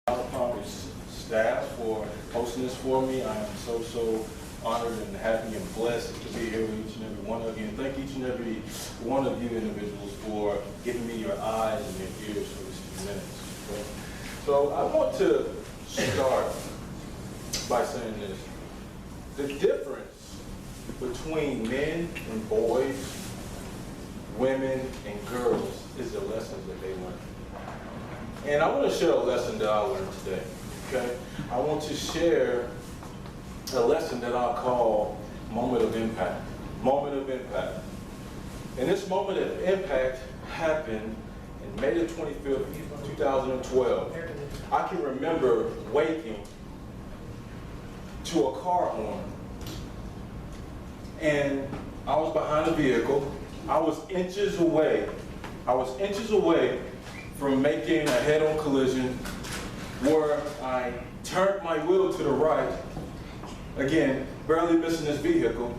Staff for hosting this for me. I am so honored and happy and blessed to be here with each and every one of you. And thank each and every one of you individuals for giving me your eyes and your ears for these few minutes. Okay? So I want to start by saying this. The difference between men and boys, women and girls is the lessons that they learn. And I want to share a lesson that I learned today. Okay? I want to share a lesson that I call moment of impact. Moment of impact. And this moment of impact happened in May the 25th, 2012. I can remember waking to a car horn. And I was behind a vehicle. I was inches away from making a head-on collision where I turned my wheel to the right, again, barely missing this vehicle,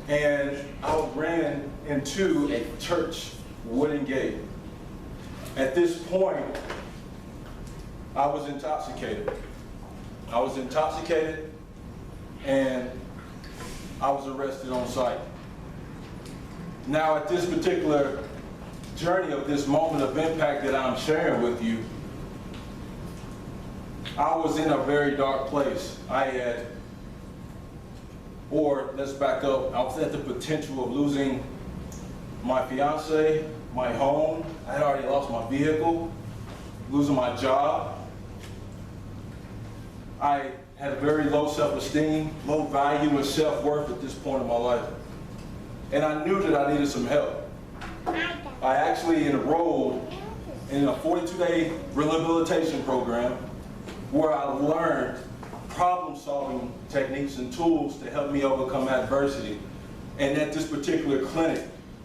and I ran into a church wooden gate. At this point, I was intoxicated. And I was arrested on sight. Now, at this particular journey of this moment of impact that I'm sharing with you, I was in a very dark place. Let's back up, I was at the potential of losing my fiance, my home. I had already lost my vehicle, losing my job. I had very low self-esteem, low value and self-worth at this point in my life. And I knew that I needed some help. I actually enrolled in a 42-day rehabilitation program where I learned problem-solving techniques and tools to help me overcome adversity. And at this particular clinic,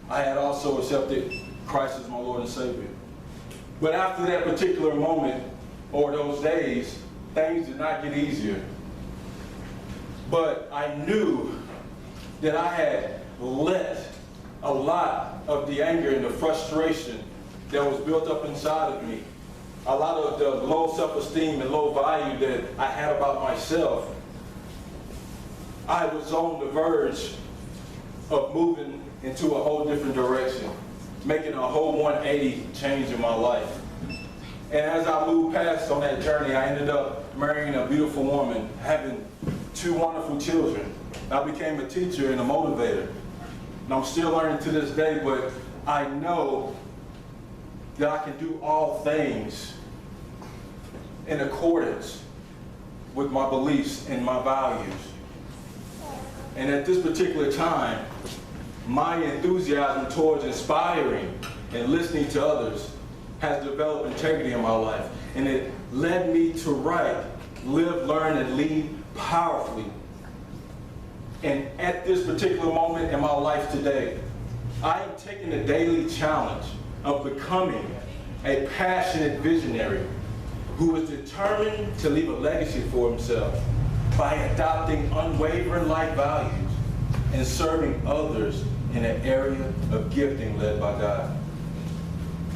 I had also accepted Christ as my Lord and Savior. But after that particular moment, or those days, things did not get easier. But I knew that I had let a lot of the anger and the frustration that was built up inside of me, a lot of the low self-esteem and low value that I had about myself, I was on the verge of moving into a whole different direction, making a whole 180 change in my life. And as I moved past on that journey, I ended up marrying a beautiful woman, having 2 wonderful children. I became a teacher and a motivator. And I'm still learning to this day, but I know that I can do all things in accordance with my beliefs and my values. And at this particular time, my enthusiasm towards inspiring and listening to others has developed integrity in my life. And it led me to write, live, learn, and lead powerfully. And at this particular moment in my life today, I am taking the daily challenge of becoming a passionate visionary who is determined to leave a legacy for himself by adopting unwavering life values and serving others in an area of gifting led by God.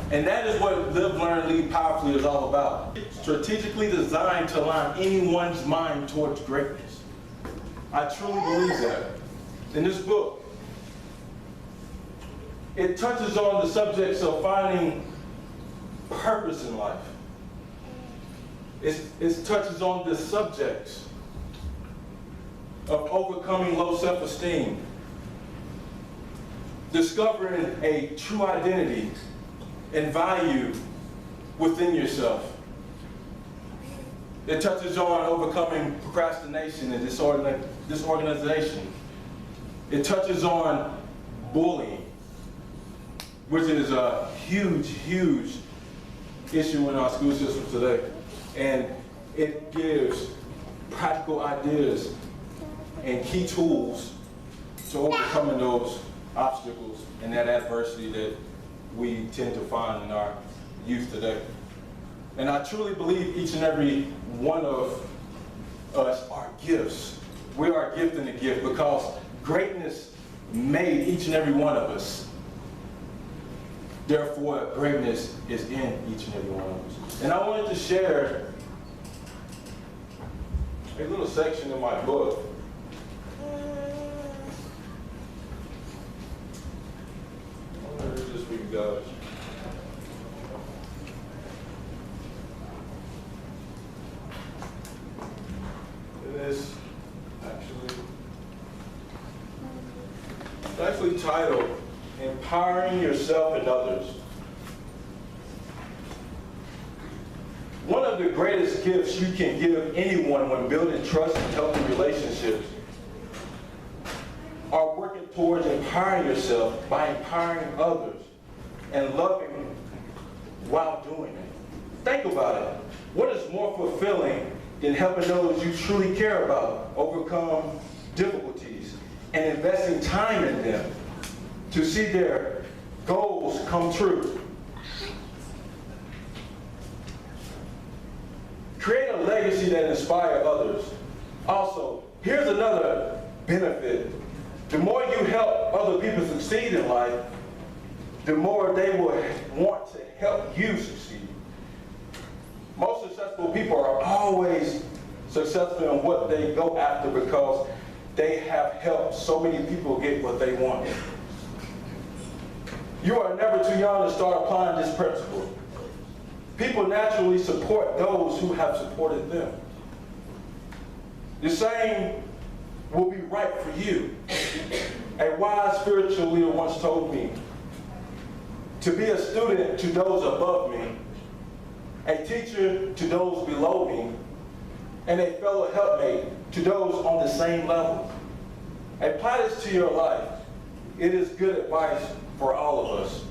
And that is what Live, Learn, Lead Powerfully is all about. Strategically designed to align anyone's mind towards greatness. I truly believe that. In this book, it touches on the subjects of finding purpose in life. It touches on the subjects of overcoming low self-esteem, discovering a true identity and value within yourself. It touches on overcoming procrastination and disorganization. It touches on bullying, which is a huge issue in our school system today. And it gives practical ideas and key tools to overcoming those obstacles and that adversity that we tend to find in our youth today. And I truly believe each and every one of us are gifts. We are a gift and a gift because greatness made each and every one of us. Therefore, greatness is in each and every one of us. And I wanted to share a little section in my book. I'm going to read this for you guys. It is actually titled Empowering Yourself and Others. One of the greatest gifts you can give anyone when building trust and healthy relationships are working towards empowering yourself by empowering others and loving while doing it. Think about it. What is more fulfilling than helping those you truly care about overcome difficulties and investing time in them to see their goals come true? Create a legacy that inspires others. Also, here's another benefit. The more you help other people succeed in life, the more they will want to help you succeed. Most successful people are always successful in what they go after because they have helped so many people get what they want. You are never too young to start applying this principle. People naturally support those who have supported them. The same will be right for you. A wise spiritual leader once told me to be a student to those above me, a teacher to those below me, and a fellow helpmate to those on the same level. Apply this to your life. It is good advice for all of us.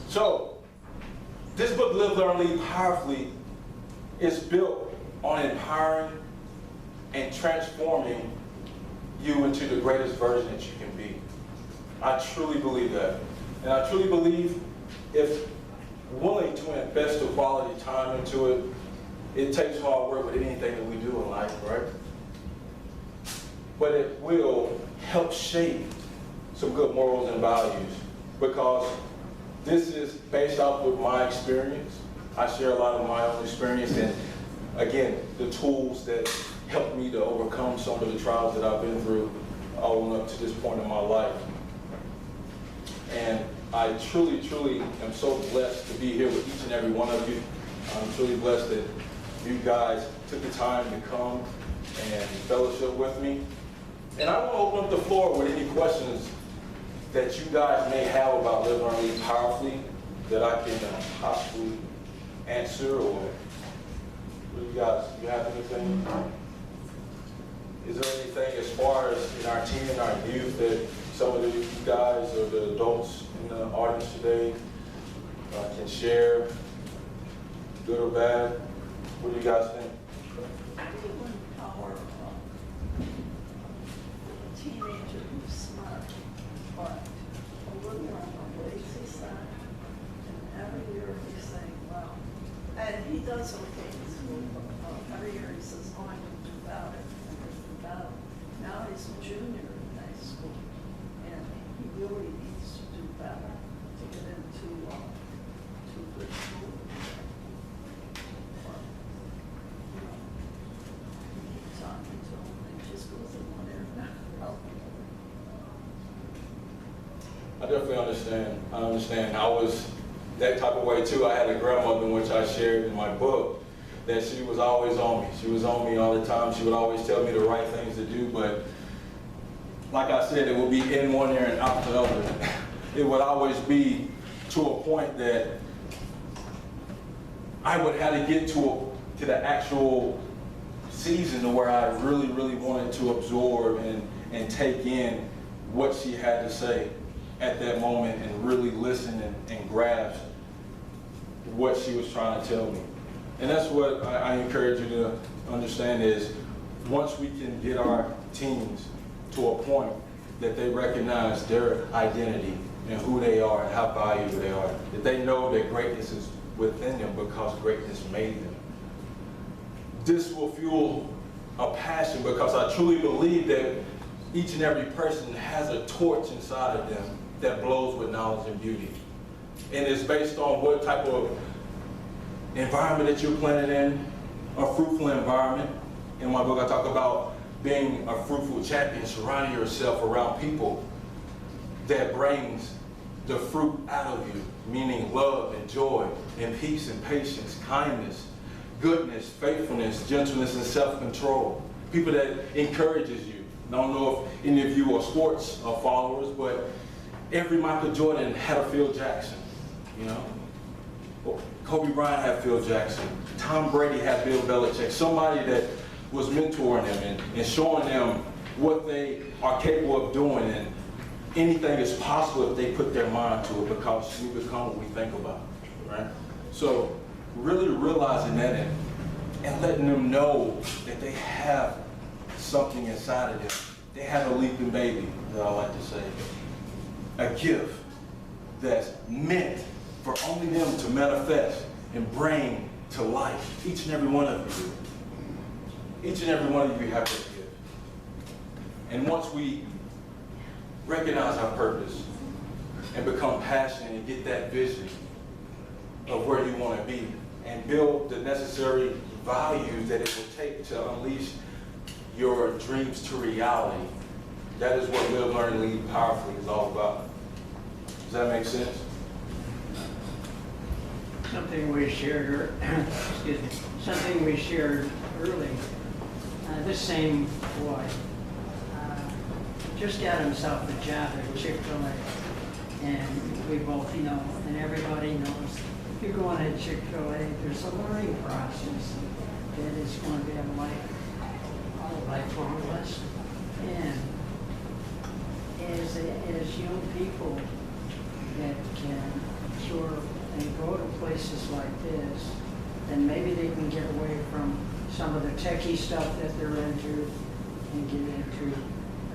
So, this book, Live, Learn, Lead Powerfully, is built on empowering and transforming you into the greatest version that you can be. I truly believe that. And I truly believe if willing to invest the quality time into it, it takes hard work with anything that we do in life, right? But it will help shape some good morals and values, because this is based off of my experience. I share a lot of my own experience and, again, the tools that helped me to overcome some of the trials that I've been through all up to this point in my life. And I truly, truly am so blessed to be here with each and every one of you. I'm truly blessed that you guys took the time to come and fellowship with me. And I want to open up the floor with any questions that you guys may have about Live, Learn, Lead Powerfully that I can possibly answer, or what do you guys, you have anything? Is there anything as far as in our team and our youth that some of you guys or the adults in the audience today can share, good or bad? What do you guys think? Teenager who's smart, but a little on the lazy side. And every year he's saying, well, and he does okay in school, but every year he says, oh, I'm going to do better, I'm going to do better. Now he's a junior in high school, and he really needs to do better to get into good school. But, you know, he keeps talking to him, and he just goes in one ear and out. I definitely understand. I understand. I was that type of way too. I had a grandmother, which I shared in my book, that she was always on me. She was on me all the time. She would always tell me the right things to do, but like I said, it would be in one ear and out the other. It would always be to a point that I would have to get to the actual season where I really, really wanted to absorb and take in what she had to say at that moment and really listen and grasp what she was trying to tell me. And that's what I encourage you to understand is, once we can get our teens to a point that they recognize their identity and who they are and how valuable they are, that they know that greatness is within them because greatness made them. This will fuel a passion, because I truly believe that each and every person has a torch inside of them that blows with knowledge and beauty. And it's based on what type of environment that you're planted in, a fruitful environment, In my book, I talk about being a fruitful champion, surrounding yourself around people that brings the fruit out of you, meaning love and joy and peace and patience, kindness, goodness, faithfulness, gentleness, and self-control. People that encourages you. I don't know if any of you are sports followers, but every Michael Jordan had a Phil Jackson, you know? Kobe Bryant had Phil Jackson. Tom Brady had Bill Belichick. Somebody that was mentoring them and showing them what they are capable of doing, and anything is possible if they put their mind to it, because we become what we think about, right? So really realizing that and letting them know that they have something inside of them. They have a leaping baby, that I like to say. A gift that's meant for only them to manifest and bring to life. Each and every one of you. Each and every one of you have that gift. And once we recognize our purpose and become passionate and get that vision of where you want to be and build the necessary values that it will take to unleash your dreams to reality, that is what Live, Learn, Lead Powerfully is all about. Does that make sense? Something we shared, excuse me, something we shared early. This same boy just got himself a job at Chick-fil-A, and we both know, and everybody knows, if you're going to Chick-fil-A, there's a learning process that is going to be a lifelong lesson. And as young people that can absorb and go to places like this, then maybe they can get away from some of the techie stuff that they're into and get into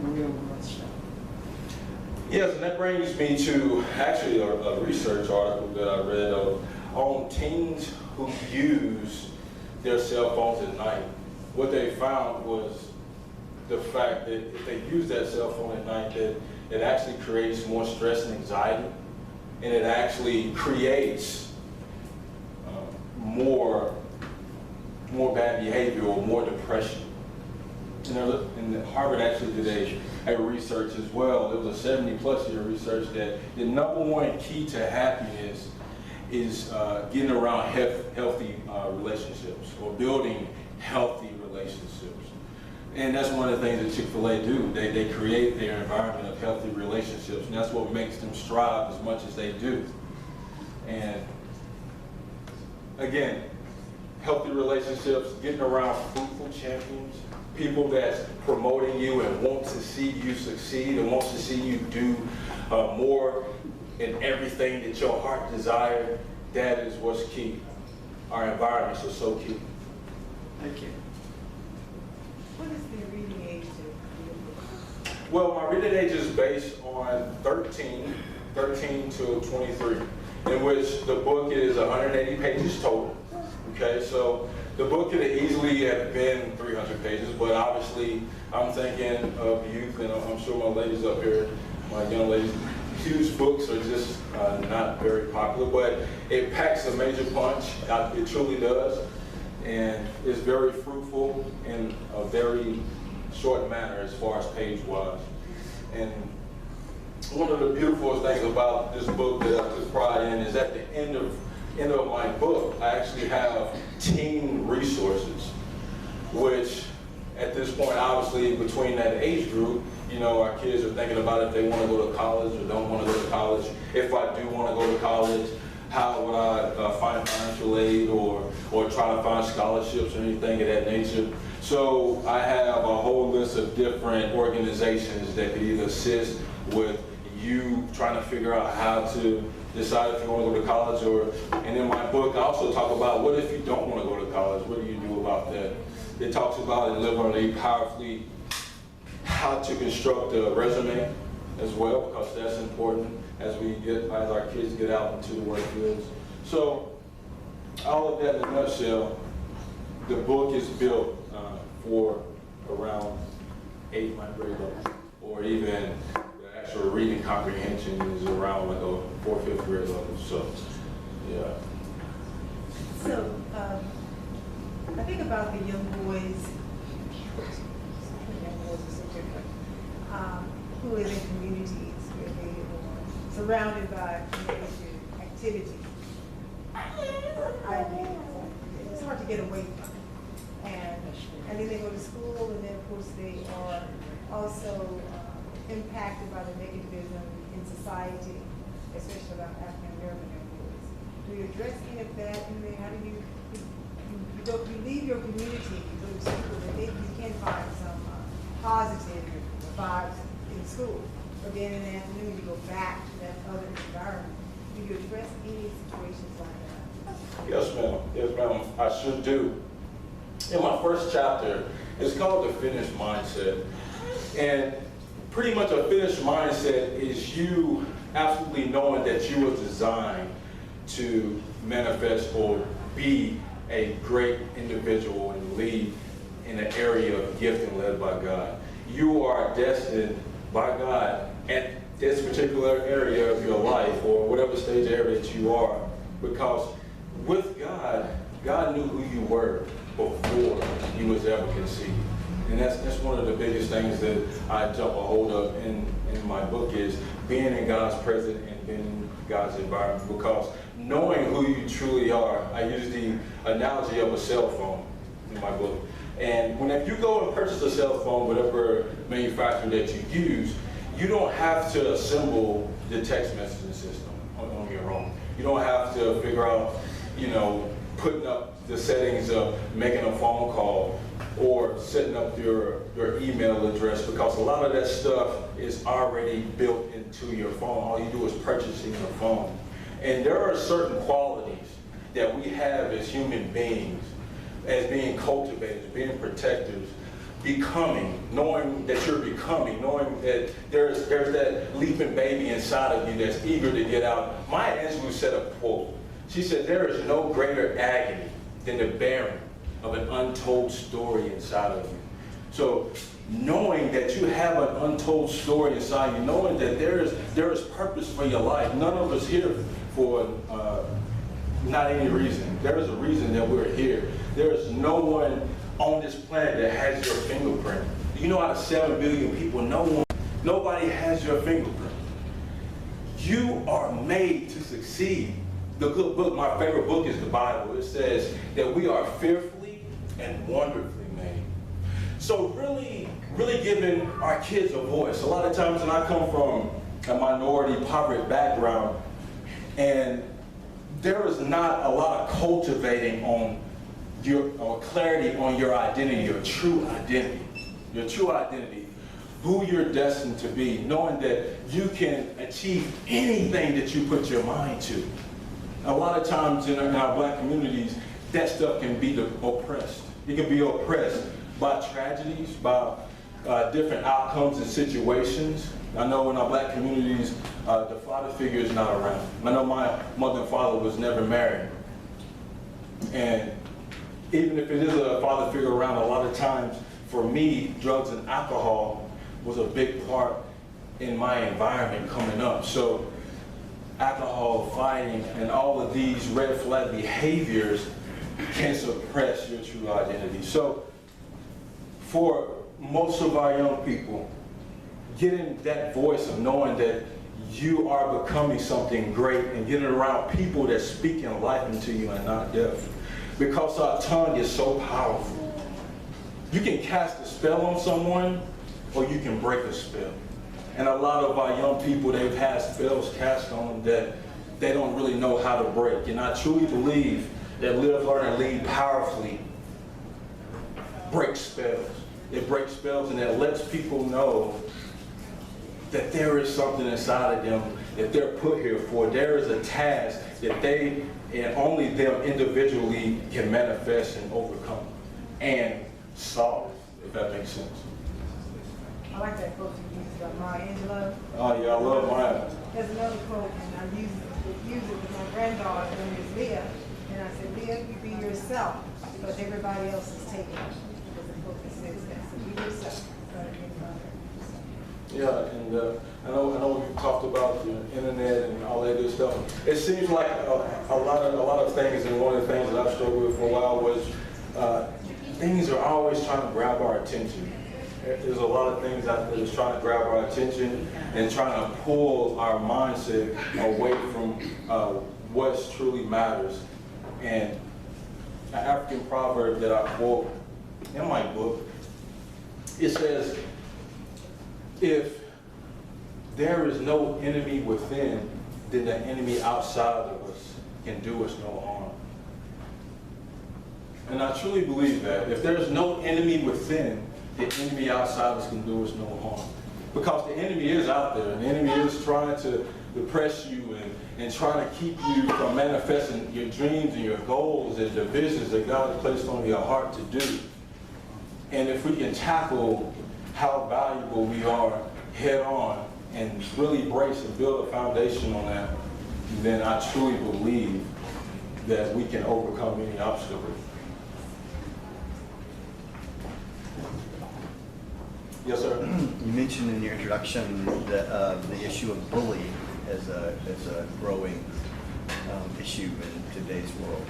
the real world stuff. Yes, and that brings me to actually a research article that I read on teens who use their cell phones at night. What they found was the fact that if they use that cell phone at night, that it actually creates more stress and anxiety, and it actually creates more bad behavior or more depression. And Harvard actually did a research as well. It was a 70+ year research that the number one key to happiness is getting around healthy relationships or building healthy relationships. And that's one of the things that Chick-fil-A do. They create their environment of healthy relationships, and that's what makes them strive as much as they do. And again, healthy relationships, getting around fruitful champions, people that's promoting you and want to see you succeed and wants to see you do more in everything that your heart desires, that is what's key. Our environments are so key. Thank you. What is the reading age to your book? Well, my reading age is based on 13 to 23, in which the book is 180 pages total. Okay, so the book could easily have been 300 pages, but obviously I'm thinking of youth, and I'm sure my ladies up here, my young ladies, huge books are just not very popular, but it packs a major punch. It truly does, and it's very fruitful in a very short manner as far as page-wise. And one of the beautiful things about this book that I took pride in is at the end of my book, I actually have teen resources, which at this point, obviously, between that age group, you know, our kids are thinking about if they want to go to college or don't want to go to college. If I do want to go to college, how would I find financial aid or try to find scholarships or anything of that nature? So I have a whole list of different organizations that could either assist with you trying to figure out how to decide if you want to go to college, and in my book I also talk about what if you don't want to go to college, what do you do about that? It talks about in Live, Learn, Lead Powerfully how to construct a resume as well, because that's important as our kids get out into the workforce. So all of that in a nutshell, the book is built for around 8th grade level, or even the actual reading comprehension is around like a 4th, 5th grade level. So, yeah. So, I think about the young boys surrounded by creative activity. It's hard to get away from it. And then they go to school, and then of course they are also impacted by the negativism in society, especially about African American employees. Do you address any of that in there? How do you leave your community, you go to school, and maybe you can find some positive vibes in school, but then in the afternoon you go back to that other environment. Do you address any situations like that? Yes, ma'am. Yes, ma'am. I sure do. In my first chapter, it's called the finished mindset. And pretty much a finished mindset is you absolutely knowing that you were designed to manifest or be a great individual and lead in an area of gift and led by God. You are destined by God at this particular area of your life or whatever stage area that you are, because with God, God knew who you were before you was ever conceived. And that's one of the biggest things that I jump a hold of in my book is being in God's presence and being in God's environment, because knowing who you truly are, I use the analogy of a cell phone in my book. And whenever you go and purchase a cell phone, whatever manufacturer that you use, you don't have to assemble the text messaging system on your own. You don't have to figure out, putting up the settings of making a phone call or setting up your email address, because a lot of that stuff is already built into your phone. All you do is purchasing a phone. And there are certain qualities that we have as human beings, as being cultivators, being protectors, becoming, knowing that you're becoming, knowing that there's that leaping baby inside of you that's eager to get out. Maya Angelou said a quote. She said, "There is no greater agony than the bearing of an untold story inside of you." So knowing that you have an untold story inside you, knowing that there is purpose for your life. None of us here for not any reason. There is a reason that we're here. There is no one on this planet that has your fingerprint. You know, out of 7 billion people, nobody has your fingerprint. You are made to succeed. The good book, my favorite book, is the Bible. It says that we are fearfully and wonderfully made. So really giving our kids a voice. A lot of times when I come from a minority, impoverished background, and there is not a lot of cultivating on or clarity on your identity, your true identity, who you're destined to be, knowing that you can achieve anything that you put your mind to. A lot of times in our black communities, that stuff can be oppressed. It can be oppressed by tragedies, by different outcomes and situations. I know in our black communities, the father figure is not around. I know my mother and father was never married. And even if it is a father figure around, a lot of times, for me, drugs and alcohol was a big part in my environment coming up. So alcohol, fighting, and all of these red flag behaviors can suppress your true identity. So for most of our young people, getting that voice of knowing that you are becoming something great and getting around people that speak in life into you and not death. Because our tongue is so powerful. You can cast a spell on someone, or you can break a spell. And a lot of our young people, they've had spells cast on them that they don't really know how to break. And I truly believe that Live, Learn, and Lead powerfully breaks spells. It breaks spells, and it lets people know that there is something inside of them that they're put here for. There is a task that they and only them individually can manifest and overcome and solve, if that makes sense. I like that quote you used about Maya Angelou. Oh yeah, I love Maya. There's another quote, and I use it with my granddaughter, her name is Leah, and I said, Leah, you be yourself, because everybody else is taking it. There's a quote that says that, so be yourself. Yeah, and I know we talked about the internet and all that good stuff. It seems like a lot of things, and one of the things that I've struggled with for a while was things are always trying to grab our attention. There's a lot of things out there that's trying to grab our attention and trying to pull our mindset away from what truly matters. And an African proverb that I quote in my book, it says, if there is no enemy within, then the enemy outside of us can do us no harm. And I truly believe that. If there's no enemy within, the enemy outside of us can do us no harm. Because the enemy is out there, and the enemy is trying to depress you and trying to keep you from manifesting your dreams and your goals and the visions that God has placed on your heart to do. And if we can tackle how valuable we are head on and really embrace and build a foundation on that, then I truly believe that we can overcome any obstacle. Yes, sir. You mentioned in your introduction that the issue of bullying as a growing issue in today's world.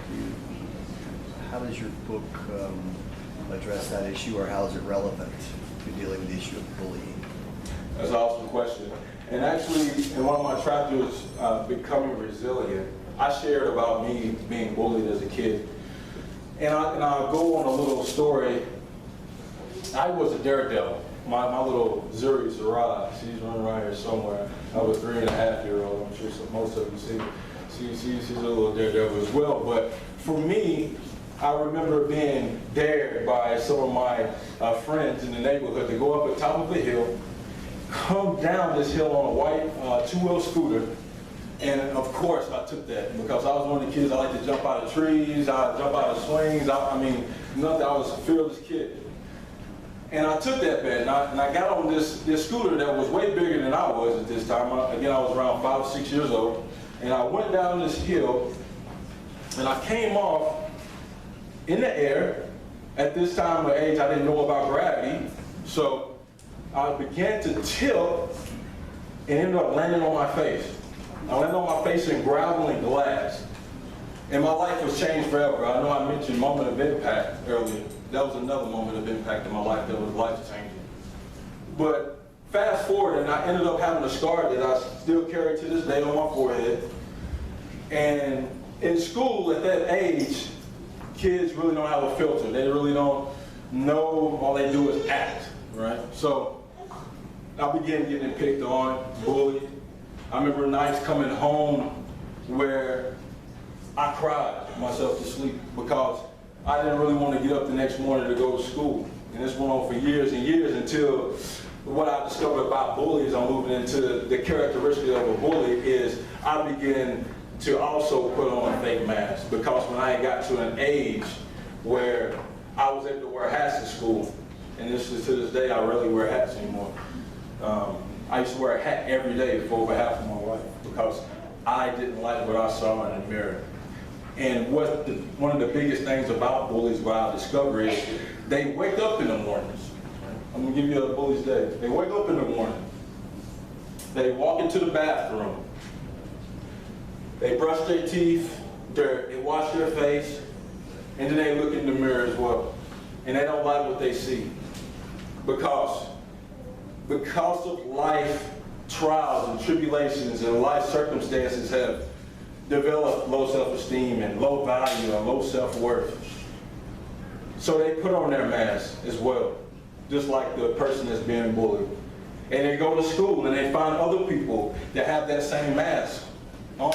How does your book address that issue, or how is it relevant to dealing with the issue of bullying? That's an awesome question. And actually, in one of my chapters, Becoming Resilient, I shared about me being bullied as a kid. And I'll go on a little story. I was a daredevil. My little Zuri Sarah, she's running around here somewhere. I was a 3.5-year-old. I'm sure most of you see. She's a little daredevil as well. But for me, I remember being dared by some of my friends in the neighborhood to go up the top of a hill, come down this hill on a white two-wheel scooter. And of course I took that because I was one of the kids. I like to jump out of trees, I jump out of swings. I mean, nothing. I was a fearless kid. And I took that bet, and I got on this scooter that was way bigger than I was at this time. Again, I was around 5 or 6 years old. And I went down this hill, and I came off in the air. At this time of age, I didn't know about gravity. So I began to tilt and ended up landing on my face. I landed on my face in gravel and glass. And my life was changed forever. I know I mentioned moment of impact earlier. That was another moment of impact in my life that was life-changing. But fast forward, and I ended up having a scar that I still carry to this day on my forehead. And in school at that age, kids really don't have a filter. They really don't know. All they do is act, right? So I began getting picked on, bullied. I remember nights coming home where I cried myself to sleep because I didn't really want to get up the next morning to go to school. And this went on for years and years until what I discovered about bullies, I'm moving into the characteristic of a bully, is I began to also put on a fake mask. Because when I got to an age where I was able to wear hats in school, and this is to this day, I rarely wear hats anymore. I used to wear a hat every day for over half of my life because I didn't like what I saw in the mirror. And one of the biggest things about bullies, what I discovered, is they wake up in the mornings. I'm gonna give you a bully's day. They wake up in the morning. They walk into the bathroom. They brush their teeth, they wash their face, and then they look in the mirror as well. And they don't like what they see. Because of life trials and tribulations and life circumstances have developed low self-esteem and low value and low self-worth. So they put on their mask as well, just like the person that's being bullied. And they go to school and they find other people that have that same mask on,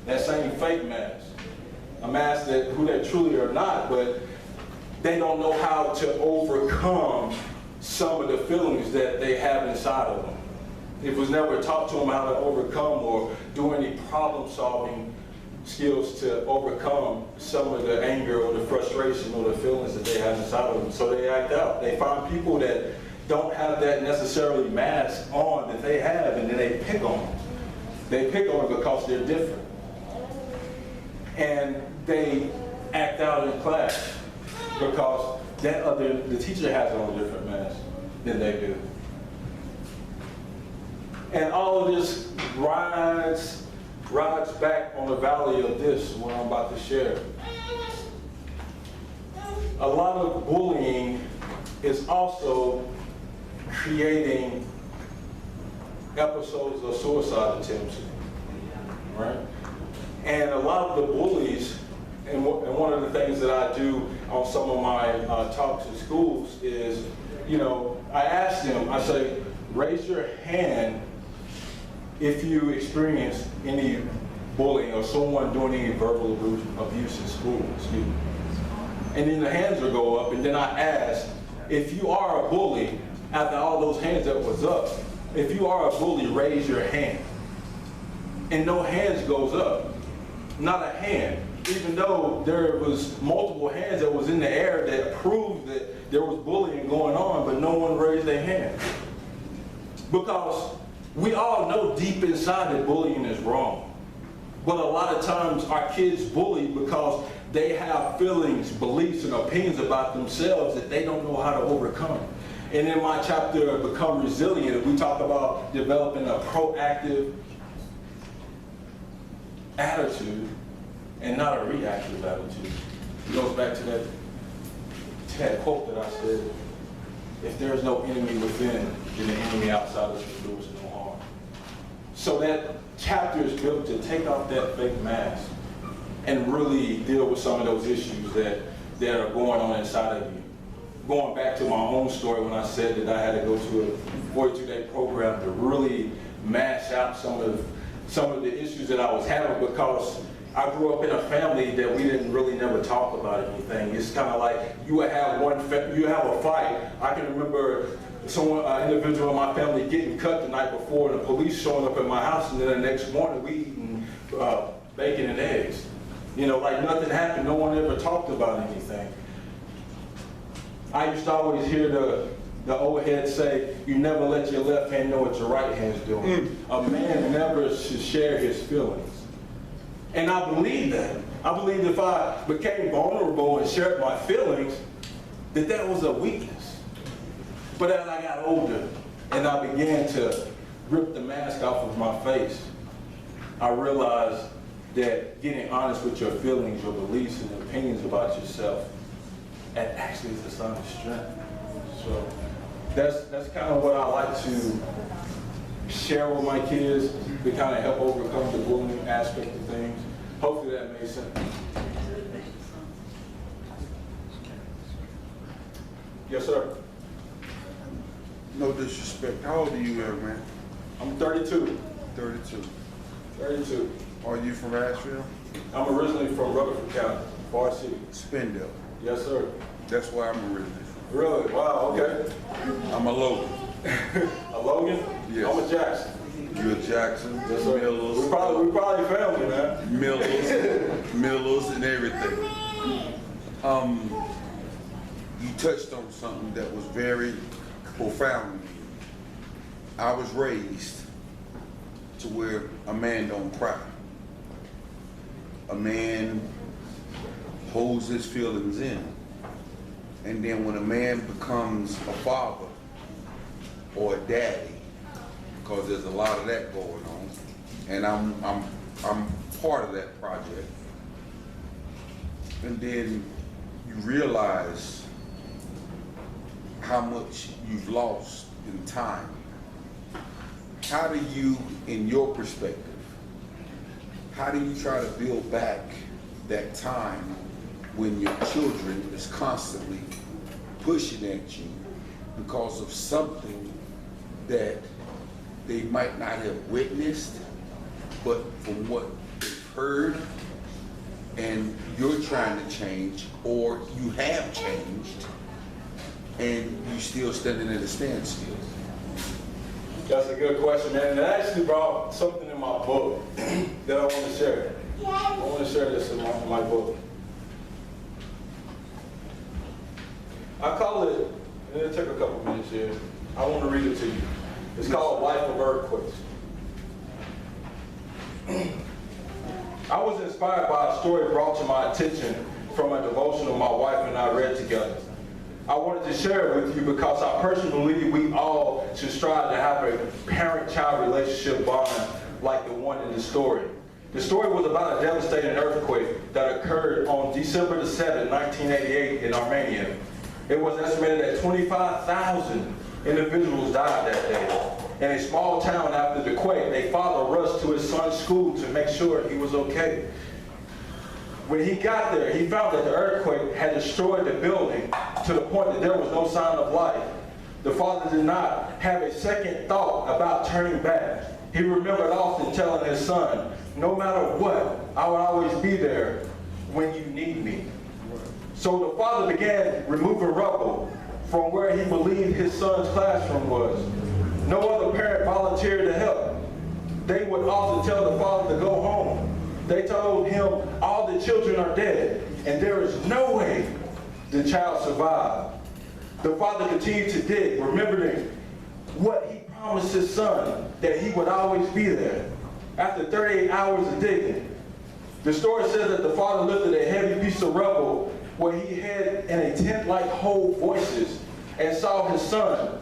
that same fake mask. A mask that who they truly are not, but they don't know how to overcome some of the feelings that they have inside of them. It was never taught to them how to overcome or do any problem-solving skills to overcome some of the anger or the frustration or the feelings that they have inside of them. So they act out. They find people that don't have that necessarily mask on that they have, and then they pick on them. They pick on them because they're different. And they act out in class because the teacher has on a different mask than they do. And all of this rides back on the valley of this, what I'm about to share. A lot of bullying is also creating episodes of suicide attempts, right? And a lot of the bullies, and one of the things that I do on some of my talks in schools is, you know, I ask them, I say, raise your hand if you experience any bullying or someone doing any verbal abuse in school, excuse me. And then the hands will go up, and then I ask, if you are a bully, after all those hands that was up, if you are a bully, raise your hand. And no hands goes up, not a hand. Even though there was multiple hands that was in the air that proved that there was bullying going on, but no one raised their hand. Because we all know deep inside that bullying is wrong. But a lot of times our kids bully because they have feelings, beliefs, and opinions about themselves that they don't know how to overcome. And in my chapter, Become Resilient, we talk about developing a proactive attitude and not a reactive attitude. It goes back to that quote that I said, if there is no enemy within, then the enemy outside us can do us no harm. So that chapter is built to take off that fake mask and really deal with some of those issues that are going on inside of you. Going back to my own story when I said that I had to go to a 42-day program to really mash out some of the issues that I was having, because I grew up in a family that we didn't really never talk about anything. It's kind of like you have a fight. I can remember an individual in my family getting cut the night before, and the police showing up at my house, and then the next morning we eating bacon and eggs. You know, like nothing happened. No one ever talked about anything. I used to always hear the old head say, you never let your left hand know what your right hand's doing. A man never should share his feelings. And I believe that. I believe if I became vulnerable and shared my feelings, that was a weakness. But as I got older and I began to rip the mask off of my face, I realized that getting honest with your feelings, your beliefs, and opinions about yourself, that actually is a sign of strength. So that's kind of what I like to share with my kids to kind of help overcome the bullying aspect of things. Hopefully that makes sense. Yes, sir. No disrespect. How old are you, young man? I'm 32. 32. 32. Are you from Asheville? I'm originally from Rutherford County, Far City. Spindale. Yes, sir. That's where I'm originally from. Really? Wow, okay. I'm a Logan. A Logan? Yes. I'm a Jackson. You're a Jackson, Yes, sir. Millers, We probably family, man. Millers and everything. You touched on something that was very profound to me. I was raised to where a man don't cry. A man holds his feelings in. And then when a man becomes a father or a daddy, because there's a lot of that going on, and I'm part of that project, and then you realize how much you've lost in time. How do you, in your perspective, how do you try to build back that time when your children is constantly pushing at you because of something that they might not have witnessed, but from what they've heard, and you're trying to change, or you have changed, and you still standing at a standstill? That's a good question, man. And it actually brought something in my book that I want to share. I want to share this in my book. I call it, and it'll take a couple minutes here. I want to read it to you. It's called Life of Earthquakes. I was inspired by a story brought to my attention from a devotional my wife and I read together. I wanted to share it with you because I personally believe we all should strive to have a parent-child relationship bond like the one in the story. The story was about a devastating earthquake that occurred on December the 7th, 1988 in Armenia. It was estimated that 25,000 individuals died that day. In a small town after the quake, a father rushed to his son's school to make sure he was okay. When he got there, he found that the earthquake had destroyed the building to the point that there was no sign of life. The father did not have a second thought about turning back. He remembered often telling his son, no matter what, I will always be there when you need me. So the father began removing rubble from where he believed his son's classroom was. No other parent volunteered to help. They would often tell the father to go home. They told him all the children are dead and there is no way the child survived. The father continued to dig, remembering what he promised his son, that he would always be there. After 38 hours of digging, the story says that the father lifted a heavy piece of rubble where he had in a tent-like hole voices and saw his son.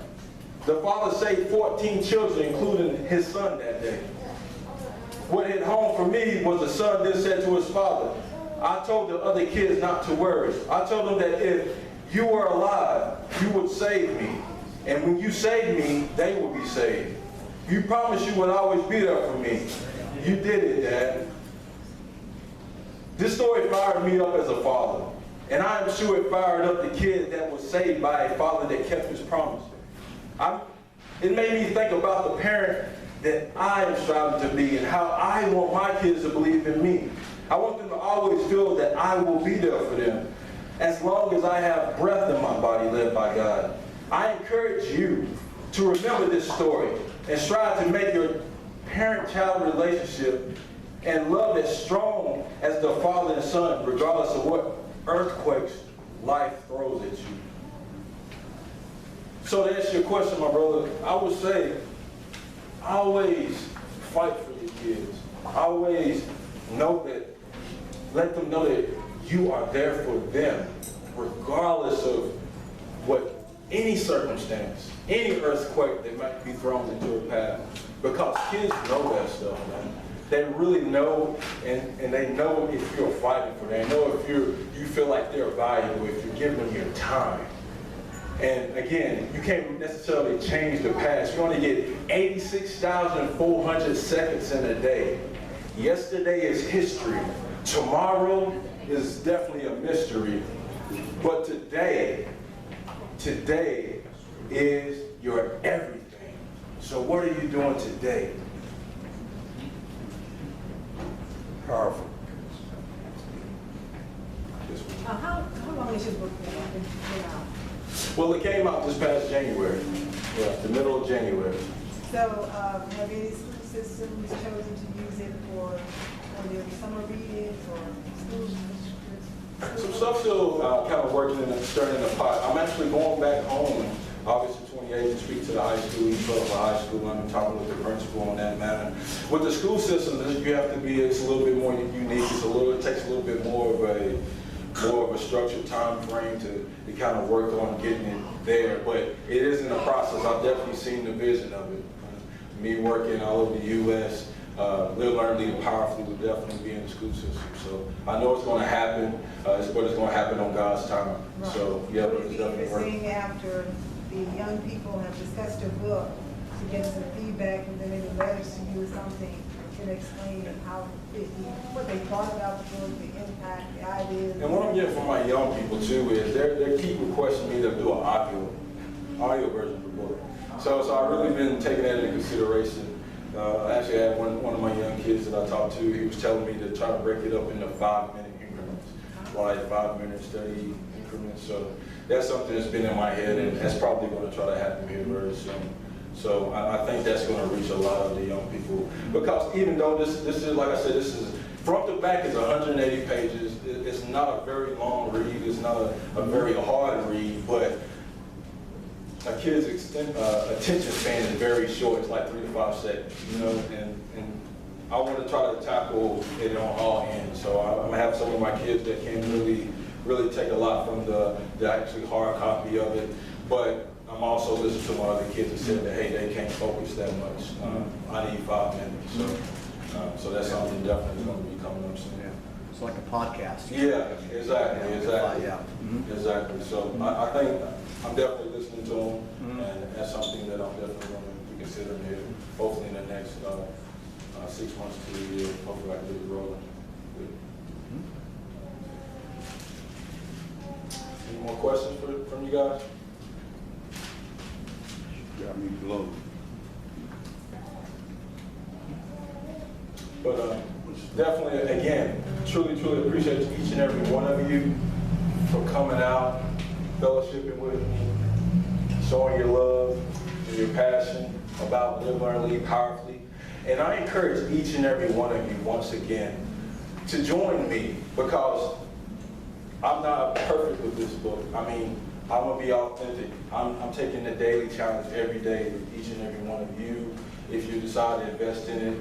The father saved 14 children, including his son that day. What hit home for me was the son then said to his father, I told the other kids not to worry. I told them that if you were alive, you would save me. And when you save me, they will be saved. You promised you would always be there for me. You did it, Dad. This story fired me up as a father. And I am sure it fired up the kid that was saved by a father that kept his promise. It made me think about the parent that I am striving to be and how I want my kids to believe in me. I want them to always feel that I will be there for them as long as I have breath in my body led by God. I encourage you to remember this story and strive to make your parent-child relationship and love as strong as the father and son, regardless of what earthquakes life throws at you. So to answer your question, my brother, I would say, always fight for your kids. Always know that, let them know that you are there for them, regardless of what any circumstance, any earthquake that might be thrown into their path. Because kids know that stuff, man. They really know, and they know if you're fighting for them. They know if you feel like they're valuable, if you're giving them your time. And again, you can't necessarily change the past. You only get 86,400 seconds in a day. Yesterday is history. Tomorrow is definitely a mystery. But today is your everything. So what are you doing today? Powerful. How long is your book been out? Well, it came out this past January, the middle of January. So have any school systems chosen to use it for their summer readings or school? Some stuff still kind of working and stirring in the pot. I'm actually going back home August the 28th to speak to the high school, each level of high school. I'm talking with the principal on that matter. With the school system, you have to be, it's a little bit more unique. It takes a little bit more of a structured time frame to kind of work on getting it there. But it is in the process. I've definitely seen the vision of it. Me working all over the U.S., Live, Learn, Lead Powerfully will definitely be in the school system. So I know it's going to happen, but it's going to happen on God's time. Right. So yeah, but Would it's it be definitely working. interesting after the young people have discussed your book to get some feedback and then maybe letters to you or something to explain how what they thought about the book, the impact, the ideas. And what I'm getting from my young people too is they keep requesting me to do an audio version of the book. So I've really been taking that into consideration. Actually, I had one of my young kids that I talked to. He was telling me to try to break it up into 5-minute increments, like 5-minute study increments. So that's something that's been in my head, and that's probably going to try to happen here very soon. So I think that's going to reach a lot of the young people, because even though this is, like I said, this is front to back is 180 pages. It's not a very long read. It's not a very hard read, but a kid's attention span is very short. It's like 3 to 5 seconds, you know, and I want to try to tackle it on all ends. So I'm going to have some of my kids that can really take a lot from the actually hard copy of it. But I'm also listening to my other kids that said that, hey, they can't focus that much. I need 5 minutes. So that's something definitely going to be coming up soon. It's like a podcast. Yeah, exactly, exactly. Yeah. Mhm. Exactly. So I think I'm definitely listening to them, and that's something that I'm definitely going to be considering here. Hopefully in the next 6 months to a year, hopefully I can get it rolling. Any more questions from you guys? Got me blown. But definitely, again, truly appreciate each and every one of you for coming out, fellowshipping with me, showing your love and your passion about Live, Learn, Lead Powerfully. And I encourage each and every one of you, once again, to join me, because I'm not perfect with this book. I mean, I'm going to be authentic. I'm taking the daily challenge every day with each and every one of you. If you decide to invest in it,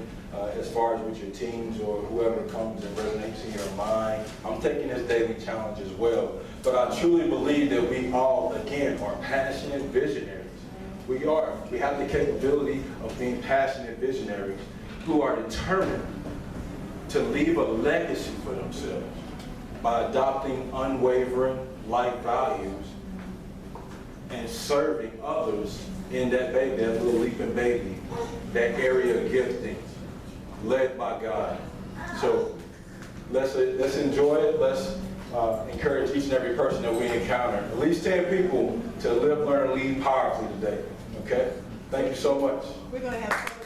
as far as with your teams or whoever comes and resonates in your mind, I'm taking this daily challenge as well. But I truly believe that we all, again, are passionate visionaries. We are. We have the capability of being passionate visionaries who are determined to leave a legacy for themselves by adopting unwavering life values and serving others in that baby, that little leaping baby, that area of gifting, led by God. So let's enjoy it. Let's encourage each and every person that we encounter, at least 10 people, to live, learn, lead powerfully today. Okay? Thank you so much. We're gonna have